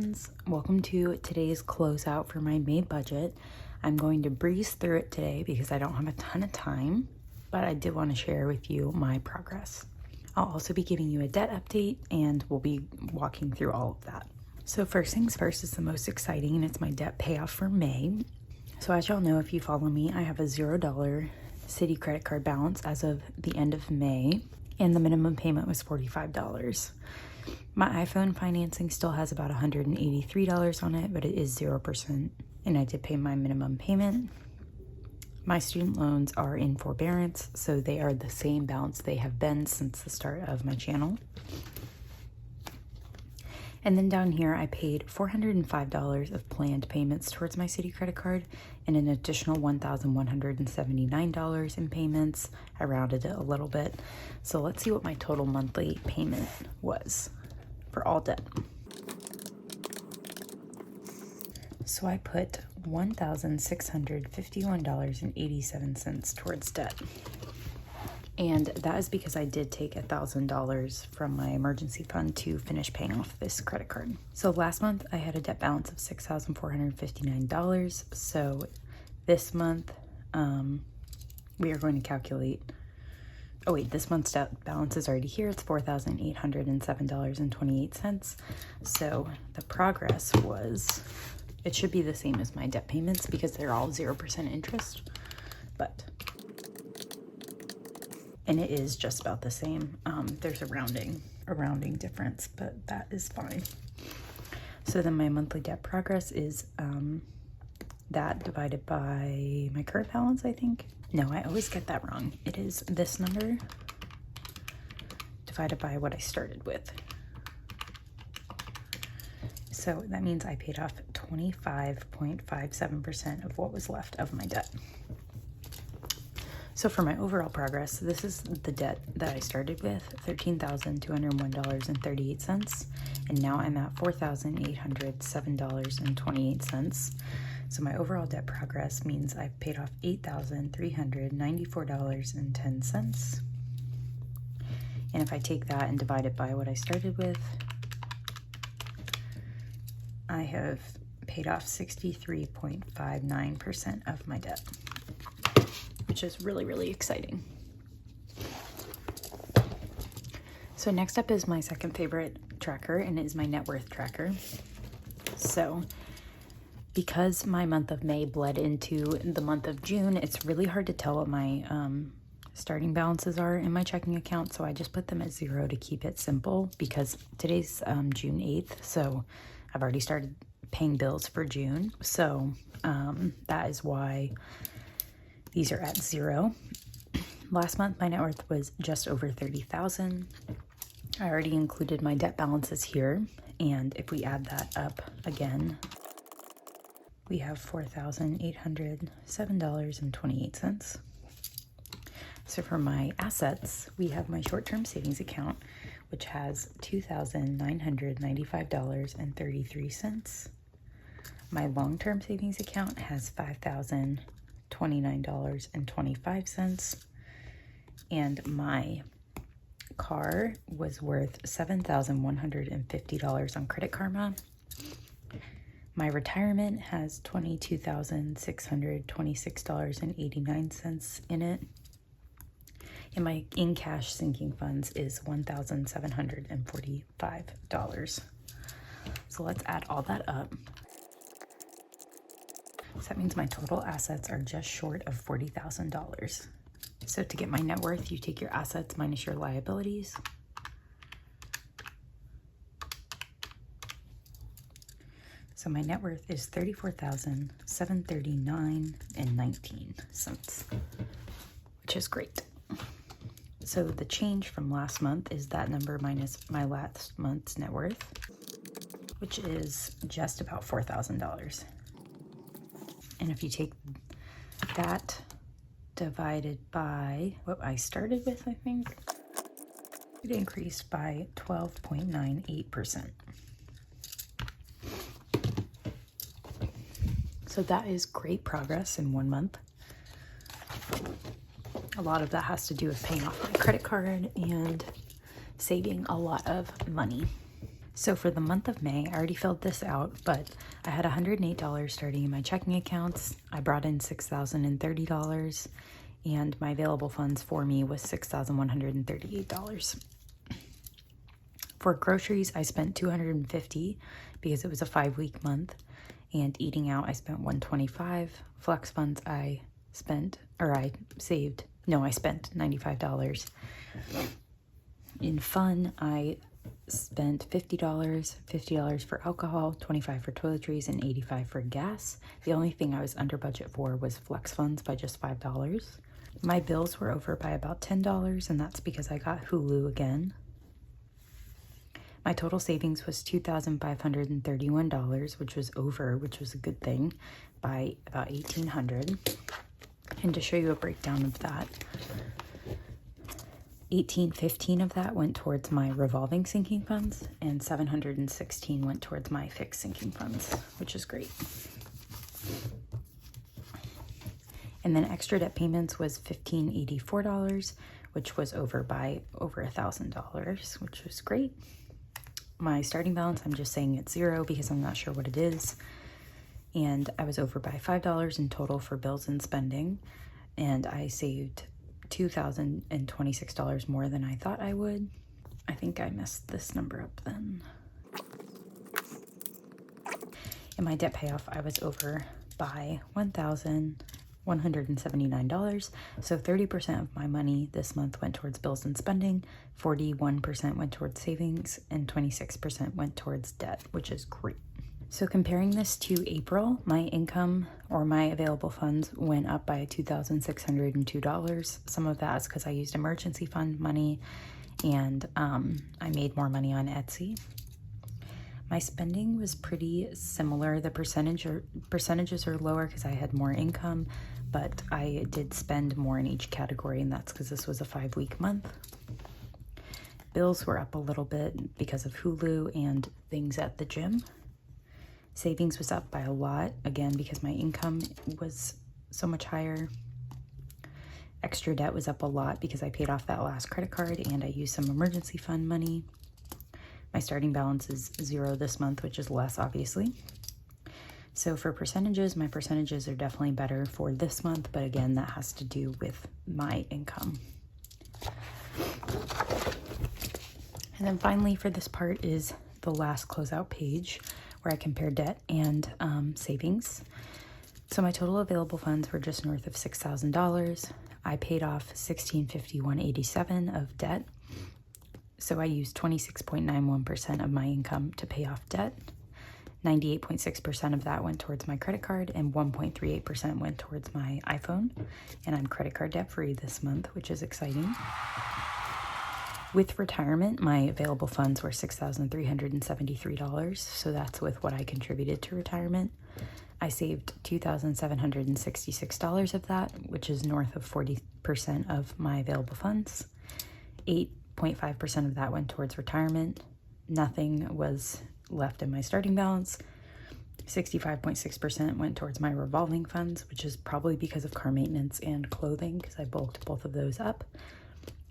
friends, welcome to today's closeout for my May budget. I'm going to breeze through it today because I don't have a ton of time, but I did want to share with you my progress. I'll also be giving you a debt update and we'll be walking through all of that. So first things first is the most exciting, and it's my debt payoff for May. So as y'all know, if you follow me, I have a $0 Citi credit card balance as of the end of May, and the minimum payment was $45. My iPhone financing still has about $183 on it, but it is 0%, and I did pay my minimum payment. My student loans are in forbearance, so they are the same balance they have been since the start of my channel. And then down here, I paid $405 of planned payments towards my Citi credit card and an additional $1,179 in payments. I rounded it a little bit. So let's see what my total monthly payment was for all debt. So I put $1,651.87 towards debt. And that is because I did take $1,000 from my emergency fund to finish paying off this credit card. So last month I had a debt balance of $6,459. So this month we are going to calculate, oh wait, this month's debt balance is already here. It's $4,807.28. So the progress was, it should be the same as my debt payments because they're all 0% interest, and it is just about the same. There's a rounding difference, but that is fine. So then my monthly debt progress is that divided by my current balance, I think. No, I always get that wrong. It is this number divided by what I started with. So that means I paid off 25.57% of what was left of my debt. So for my overall progress, this is the debt that I started with, $13,201.38, and now I'm at $4,807.28. So my overall debt progress means I've paid off $8,394.10. And if I take that and divide it by what I started with, I have paid off 63.59% of my debt, which is really, really exciting. So next up is my second favorite tracker, and it is my net worth tracker. So because my month of May bled into the month of June, it's really hard to tell what my starting balances are in my checking account. So I just put them at 0 to keep it simple because today's June 8th. So I've already started paying bills for June. So that is why these are at 0. Last month, my net worth was just over $30,000. I already included my debt balances here. And if we add that up again, we have $4,807.28. So for my assets, we have my short-term savings account, which has $2,995.33. My long-term savings account has $5,029.25, and my car was worth $7,150 on Credit Karma. My retirement has $22,626.89 in it, and my in-cash sinking funds is $1,745. So let's add all that up. So that means my total assets are just short of $40,000. So to get my net worth, you take your assets minus your liabilities. So my net worth is $34,739.19, which is great. So the change from last month is that number minus my last month's net worth, which is just about $4,000. And if you take that divided by what I started with, I think it increased by 12.98%. So that is great progress in 1 month. A lot of that has to do with paying off my credit card and saving a lot of money. So for the month of May, I already filled this out, but I had $108 starting in my checking accounts. I brought in $6,030, and my available funds for me was $6,138. For groceries, I spent $250 because it was a 5-week month, and eating out, I spent $125. Flex funds, I spent $95. In fun, I spent $50 for alcohol, $25 for toiletries, and $85 for gas. The only thing I was under budget for was flex funds by just $5. My bills were over by about $10, and that's because I got Hulu again. My total savings was $2,531, which was over, which was a good thing, by about $1,800. And to show you a breakdown of that, $1,815 of that went towards my revolving sinking funds, and $716 went towards my fixed sinking funds, which is great. And then extra debt payments was $1,584, which was over by over $1,000, which was great. My starting balance, I'm just saying it's zero because I'm not sure what it is. And I was over by $5 in total for bills and spending. And I saved $2,026 more than I thought I would. I think I messed this number up then. In my debt payoff, I was over by $1,179. So 30% of my money this month went towards bills and spending, 41% went towards savings, and 26% went towards debt, which is great. So comparing this to April, my income or my available funds went up by $2,602. Some of that is because I used emergency fund money, and I made more money on Etsy. My spending was pretty similar. The percentages are lower because I had more income, but I did spend more in each category, and that's because this was a 5-week month. Bills were up a little bit because of Hulu and things at the gym. Savings was up by a lot, again, because my income was so much higher. Extra debt was up a lot because I paid off that last credit card and I used some emergency fund money. My starting balance is zero this month, which is less, obviously. So for percentages, my percentages are definitely better for this month, but again, that has to do with my income. And then finally for this part is the last closeout page where I compare debt and savings. So my total available funds were just north of $6,000. I paid off $1,651.87 of debt. So I used 26.91% of my income to pay off debt. 98.6% of that went towards my credit card, and 1.38% went towards my iPhone. And I'm credit card debt free this month, which is exciting. With retirement, my available funds were $6,373. So that's with what I contributed to retirement. I saved $2,766 of that, which is north of 40% of my available funds. 8.5% of that went towards retirement. Nothing was left in my starting balance. 65.6% went towards my revolving funds, which is probably because of car maintenance and clothing, because I bulked both of those up.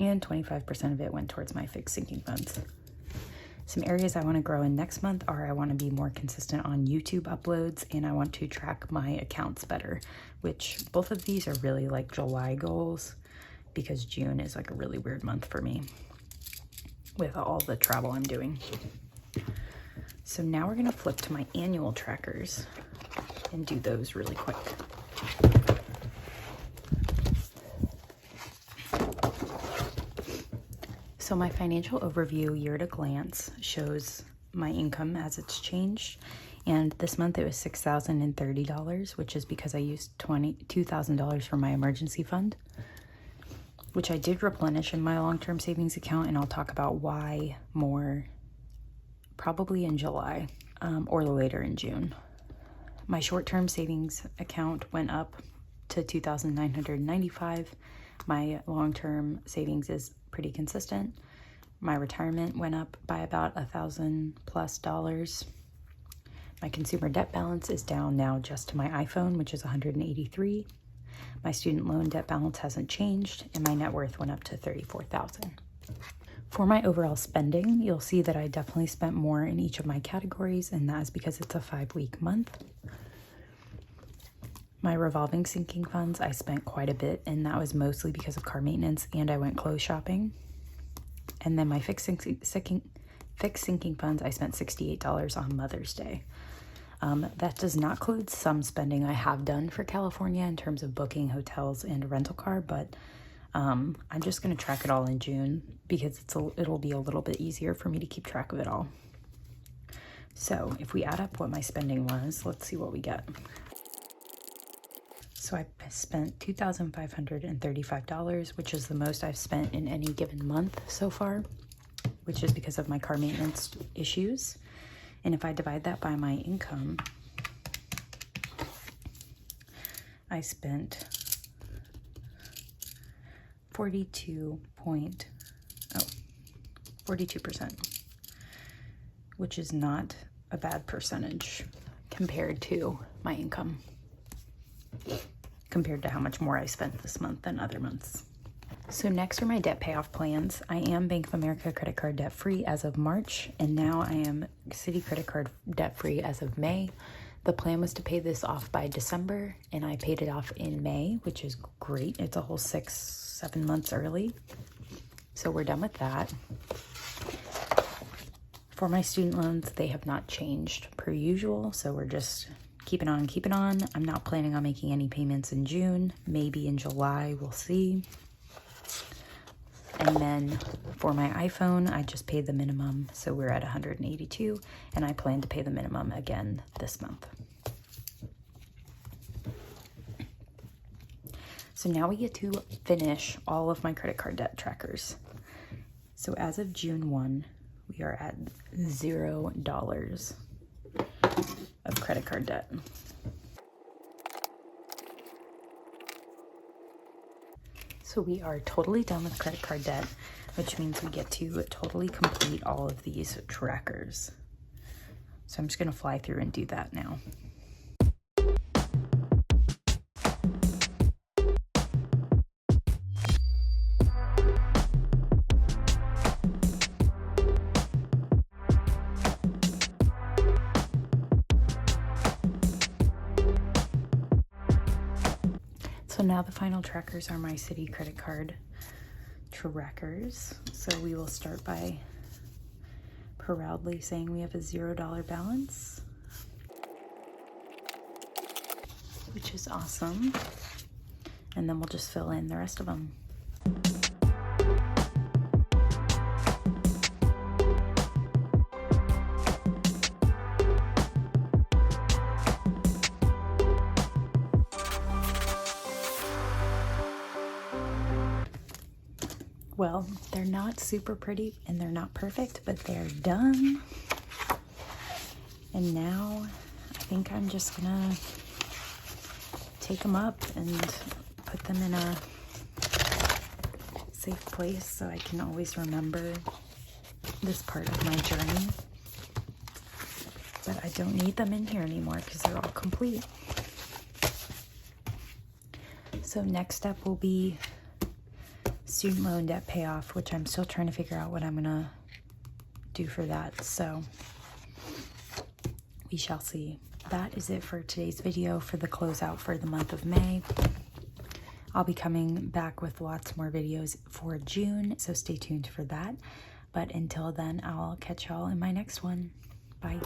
And 25% of it went towards my fixed sinking funds. Some areas I want to grow in next month are I want to be more consistent on YouTube uploads, and I want to track my accounts better, which both of these are really like July goals, because June is like a really weird month for me with all the travel I'm doing. So now we're going to flip to my annual trackers and do those really quick. So my financial overview year at a glance shows my income as it's changed. And this month it was $6,030, which is because I used $2,000 for my emergency fund, which I did replenish in my long-term savings account, and I'll talk about why more probably in July or later in June. My short-term savings account went up to $2,995. My long-term savings is pretty consistent. My retirement went up by about $1,000+. My consumer debt balance is down now just to my iPhone, which is $183. My student loan debt balance hasn't changed, and my net worth went up to $34,000. For my overall spending, you'll see that I definitely spent more in each of my categories, and that is because it's a 5-week month. My revolving sinking funds, I spent quite a bit, and that was mostly because of car maintenance, and I went clothes shopping. And then my fixed sinking funds, I spent $68 on Mother's Day. That does not include some spending I have done for California in terms of booking hotels and a rental car, but I'm just going to track it all in June because it'll be a little bit easier for me to keep track of it all. So if we add up what my spending was, let's see what we get. So I spent $2,535, which is the most I've spent in any given month so far, which is because of my car maintenance issues. And if I divide that by my income, I spent 42%, which is not a bad percentage compared to my income, compared to how much more I spent this month than other months. So next are my debt payoff plans. I am Bank of America credit card debt free as of March, and now I am Citi credit card debt free as of May. The plan was to pay this off by December, and I paid it off in May, which is great. It's a whole 6-7 months early. So we're done with that. For my student loans, they have not changed per usual, so we're just keeping on. I'm not planning on making any payments in June, maybe in July, we'll see. And then for my iPhone, I just paid the minimum, so we're at $182, and I plan to pay the minimum again this month. So now we get to finish all of my credit card debt trackers. So as of June 1, we are at $0 of credit card debt. So we are totally done with credit card debt, which means we get to totally complete all of these trackers. So I'm just going to fly through and do that now. So now the final trackers are my Citi credit card trackers. So we will start by proudly saying we have a $0 balance, which is awesome. And then we'll just fill in the rest of them. Well, they're not super pretty and they're not perfect, but they're done. And now I think I'm just gonna take them up and put them in a safe place so I can always remember this part of my journey. But I don't need them in here anymore because they're all complete. So next step will be student loan debt payoff, which I'm still trying to figure out what I'm gonna do for that. So we shall see. That is it for today's video for the closeout for the month of May. I'll be coming back with lots more videos for June, so stay tuned for that. But until then, I'll catch y'all in my next one. Bye.